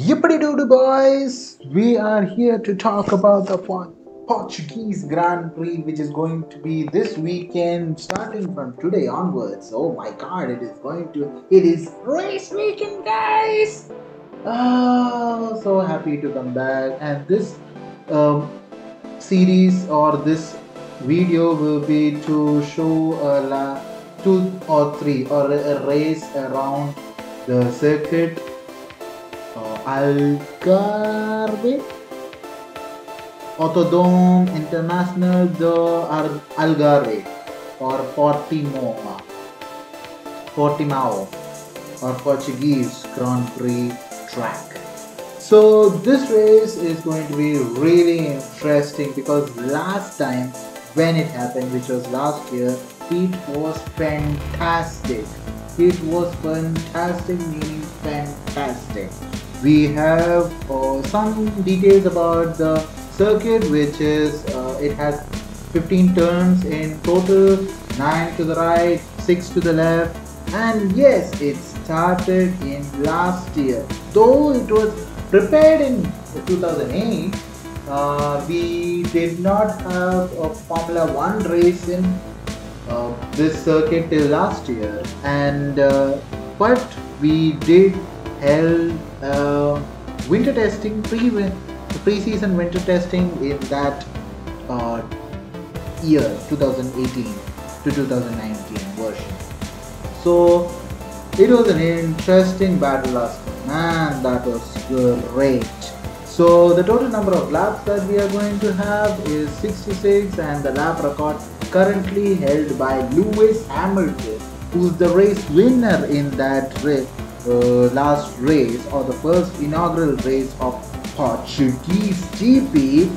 Yippity doo boys! We are here to talk about the Portuguese Grand Prix, which is going to be this weekend, starting from today onwards. Oh my god, it is race weekend, guys! Oh, so happy to come back. And this um, series or this video will be to show two or three or a race around the circuit Algarve Autodrome International de Algarve or Portimao or Portuguese Grand Prix track. So this race is going to be really interesting because last time when it happened, which was last year, it was fantastic. It was fantastic, meaning fantastic. We have some details about the circuit, which is it has 15 turns in total, 9 to the right, 6 to the left, and yes, it started in last year. Though it was prepared in 2008, we did not have a Formula One race in this circuit till last year, and but we did held winter testing, pre-season winter testing in that uh, year 2018 to 2019 version. So it was an interesting battle last time. Man, that was great. So the total number of laps that we are going to have is 66, and the lap record currently held by Lewis Hamilton, who's the race winner in that last race, or the first inaugural race of Portuguese GP.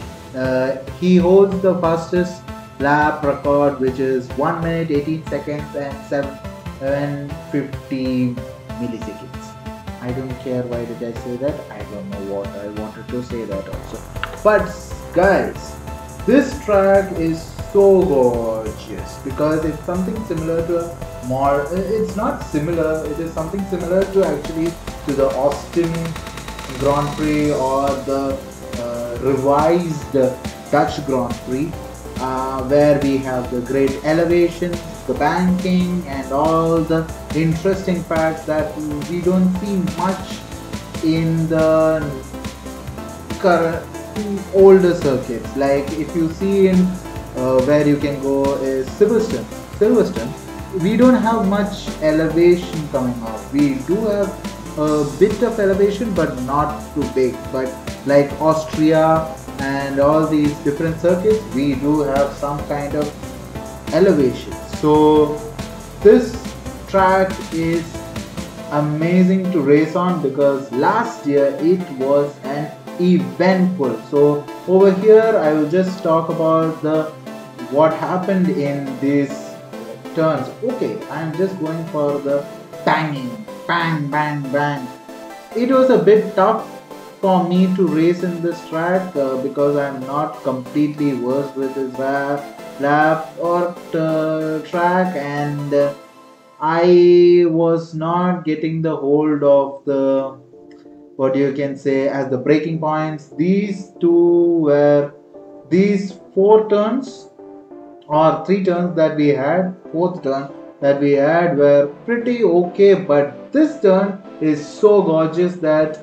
He holds the fastest lap record, which is 1 minute 18 seconds and 750 milliseconds. I don't care why did I say that. I don't know what I wanted to say that also. But guys, this track is so gorgeous because it's something similar to a more. It's not similar. It is something similar to actually to the Austin Grand Prix or the revised Dutch Grand Prix, where we have the great elevation, the banking, and all the interesting facts that we don't see much in the current older circuits. Like if you see in where you can go is Silverstone, we don't have much elevation coming off. We do have a bit of elevation, but not too big. But like Austria and all these different circuits, we do have some kind of elevation. So this track is amazing to race on because last year it was an eventful. So over here I will just talk about the what happened in these turns. Okay, I am just going for the banging, bang, bang, bang. It was a bit tough for me to race in this track because I am not completely versed with this lap or track, and I was not getting the hold of the what you can say as the braking points. These four turns or three turns that we had, fourth turn that we had were pretty okay, but this turn is so gorgeous that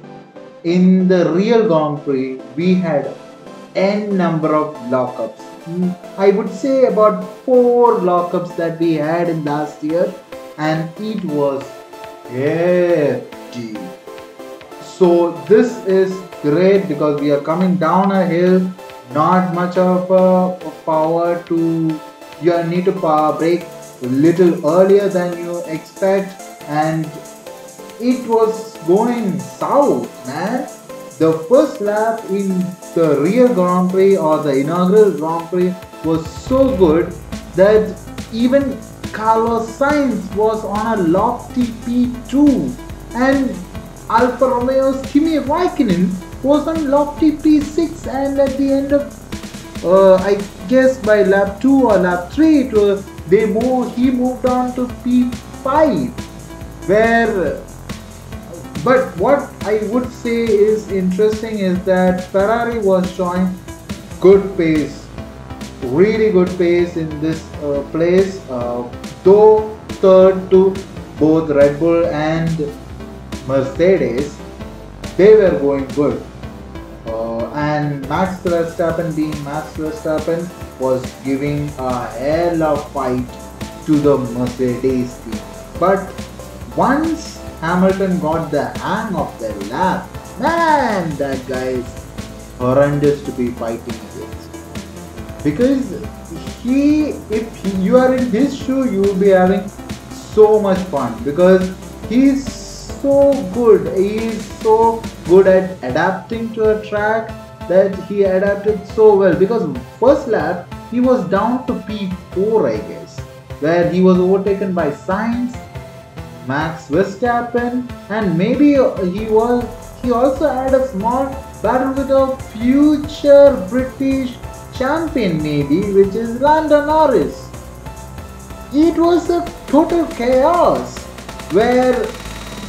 in the real Grand Prix we had n number of lockups. I would say about 4 lockups that we had in last year, and it was hefty. So this is great because we are coming down a hill, not much of a power to, you need to brake a little earlier than you expect, and it was going south, man. The first lap in the real Grand Prix or the inaugural Grand Prix was so good that even Carlos Sainz was on a lofty P2, and Alfa Romeo's Kimi Raikkonen was on lofty P6, and at the end of I guess by lap 2 or lap 3 he moved on to P5, where But what I would say is interesting is that Ferrari was showing good pace, really good pace in this place, though third to both Red Bull and Mercedes, they were going good. And Max Verstappen, being Max Verstappen, was giving a hell of fight to the Mercedes team. But once Hamilton got the hang of the lap, man, that guy is horrendous to be fighting against. Because you are in his shoe, you will be having so much fun. Because he's so good. He is so good at adapting to a track that he adapted so well. Because first lap he was down to P4, I guess, where he was overtaken by Sainz, Max Verstappen, and maybe he also had a small battle with a future British champion, maybe, which is Lando Norris. It was a total chaos where,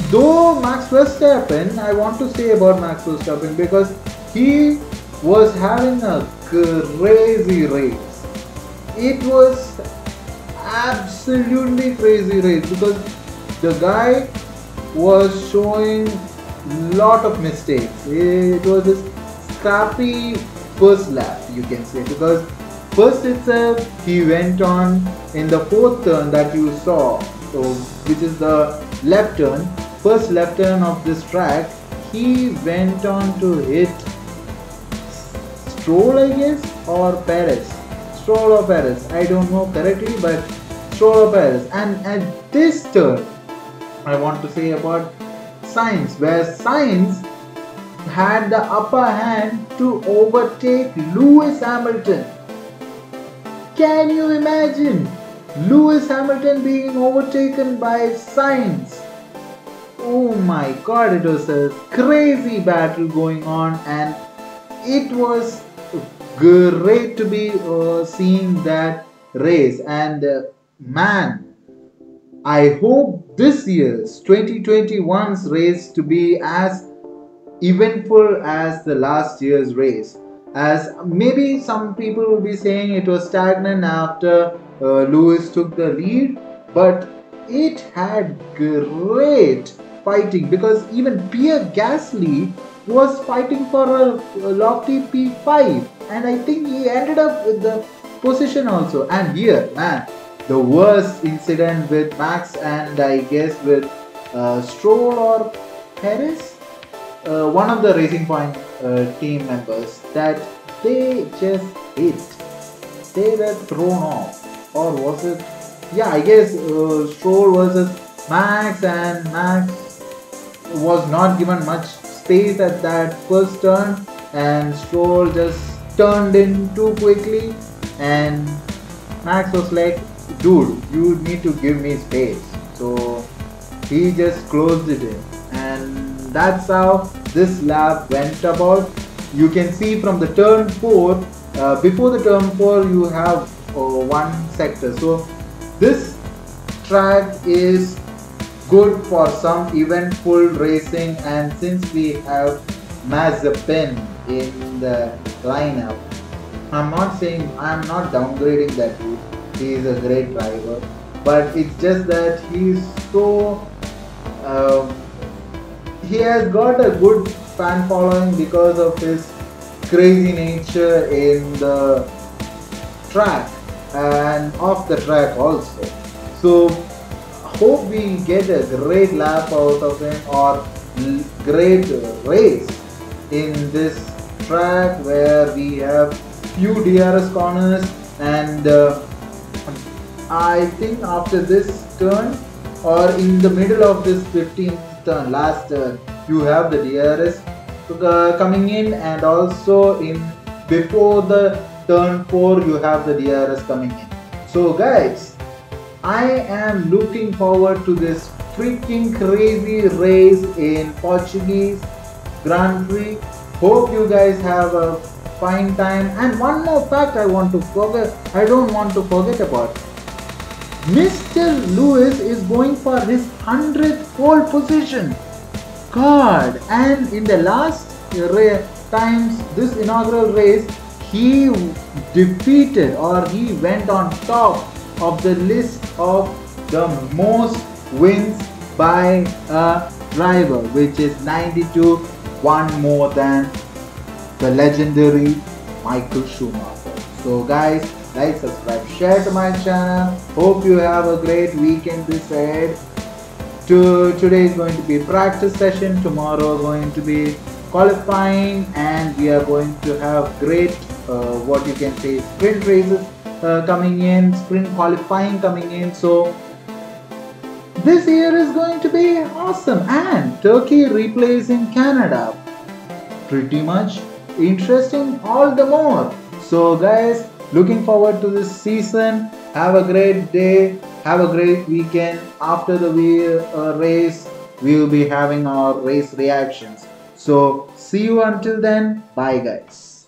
though Max Verstappen, I want to say about Max Verstappen because he was having a crazy race. It was absolutely crazy race because the guy was showing lot of mistakes. It was a scrappy first lap, you can say, because first itself he went on in the fourth turn that you saw, so which is the left turn, first left turn of this track. He went on to hit Stroll, I guess, or Perez. Stroll or Perez, I don't know correctly, but Stroll or Perez. And at this turn, I want to say about Sainz, where Sainz had the upper hand to overtake Lewis Hamilton. Can you imagine Lewis Hamilton being overtaken by Sainz? Oh my god, it was a crazy battle going on, and it was great to be seeing that race. And man, I hope this year's 2021's race to be as eventful as the last year's race. As maybe some people will be saying it was stagnant after Lewis took the lead, but it had great fighting because even Pierre Gasly was fighting for a lofty P5, and I think he ended up with the position also. And here, man, the worst incident with Max and I guess with Stroll or Perez, one of the Racing Point team members, that they just hit. They were thrown off, or was it? Yeah, I guess Stroll versus Max, and Max was not given much space at that first turn, and Stroll just turned in too quickly, and Max was like, dude, you need to give me space. So he just closed it in, and that's how this lap went about. You can see from the turn 4, before the turn 4 you have one sector. So this track is good for some eventful racing, and since we have Mazepin in the lineup, I'm not downgrading that dude. He is a great driver, but it's just that he's so he has got a good fan following because of his crazy nature in the track and off the track also. So hope we get a great lap out of him, or great race in this track where we have few DRS corners, and I think after this turn or in the middle of this 15th turn, last turn, you have the DRS coming in, and also in before the turn 4 you have the DRS coming in. So guys, I am looking forward to this freaking crazy race in Portuguese Grand Prix. Hope you guys have a fine time. And one more fact I don't want to forget about. Mr. Lewis is going for his 100th pole position. God, and in the last times, this inaugural race, he defeated or he went on top of the list of the most wins by a driver, which is 92, one more than the legendary Michael Schumacher. So guys, like, subscribe, share to my channel. Hope you have a great weekend this ahead. Today is going to be practice session, tomorrow going to be qualifying, and we are going to have great what you can say sprint races coming in, sprint qualifying coming in. So this year is going to be awesome, and Turkey replacing Canada, pretty much interesting all the more. So guys, looking forward to this season. Have a great day, have a great weekend. After the race, we will be having our race reactions. So see you until then. Bye guys.